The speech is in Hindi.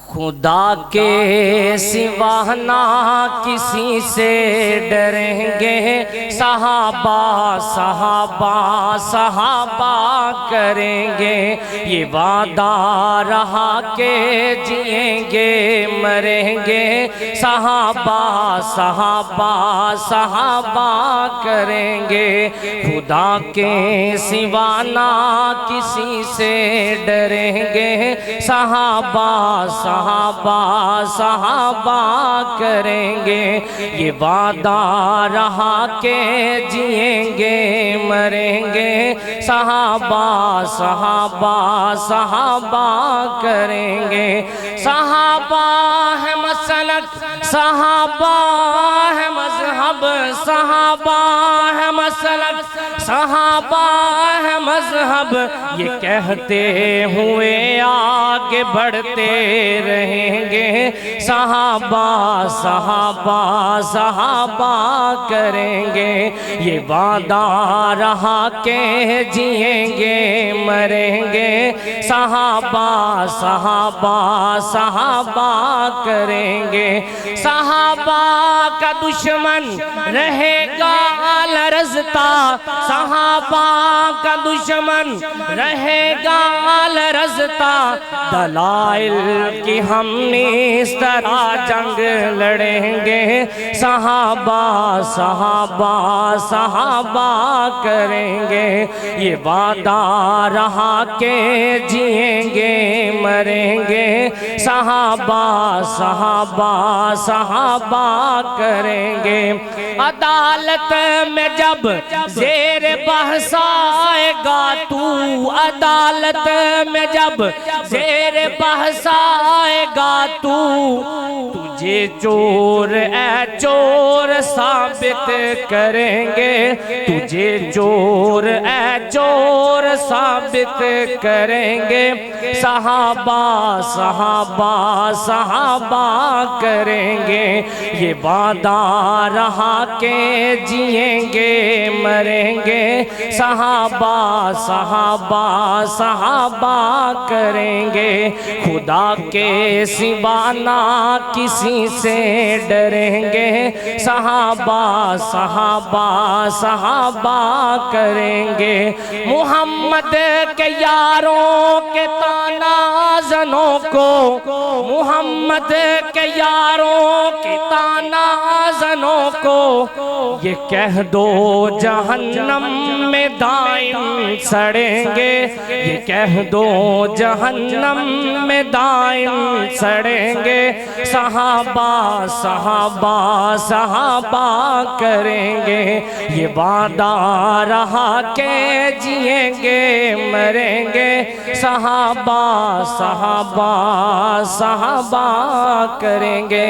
खुदा के सिवा ना किसी से डरेंगे, सहाबा सहाबा सहाबा करेंगे। ये वादा रहा के जिएंगे मरेंगे, सहाबा सहाबा सहाबा करेंगे। खुदा के सिवा ना किसी से डरेंगे, सहाबा सहाबा सहाबा करेंगे। ये वादा रहा के जिएंगे मरेंगे, सहाबा सहाबा सहाबा करेंगे। सहाबा है मसलक, सहाबा है मजहब, सहाबा है मसलक, सहाबा है मजहब। ये कहते हुए आगे बढ़ते रहेंगे, सहाबा सहाबा सहाबा करेंगे। ये वादा रहा के जिएंगे मरेंगे, सहाबा सहाबा सहाबा करेंगे। सहाबा का दुश्मन रहेगा लरज़ता, सहाबा का दुश्मन रहेगा लरज़ता। दलाइल की हमने इस तरह जंग लड़ेंगे, सहाबा सहाबा सहाबा करेंगे। ये वादा रहा के जिएंगे मरेंगे, सहाबा सहाबा सहाबा करेंगे। अदालत में जब ज़ेर बहस आएगा तू, अदालत में जब ज़ेर बहस आएगा तू, तुझे चोर ए चोर साबित करेंगे, तुझे चोर ए चोर साबित करेंगे। सहाबा सहाबा सहाबा करेंगे। ये वादा रहा के जिएंगे मरेंगे, सहाबा सहाबा सहाबा करेंगे। खुदा के सिवा ना किसी से डरेंगे, सहाबा सहाबा सहाबा करेंगे। मुहम्मद के यारों के तानाज़नों को, मुहम्मद के यारों के तानाज़नों को ये कह दो जहन्नम में दाइम सड़ेंगे, ये कह दो जहन्नम में दाइम सड़ेंगे। सहाबा सहाबा सहाबा करेंगे। ये वादा रहा के जिएंगे मरेंगे, सहाबा सहाबा सहाबा करेंगे।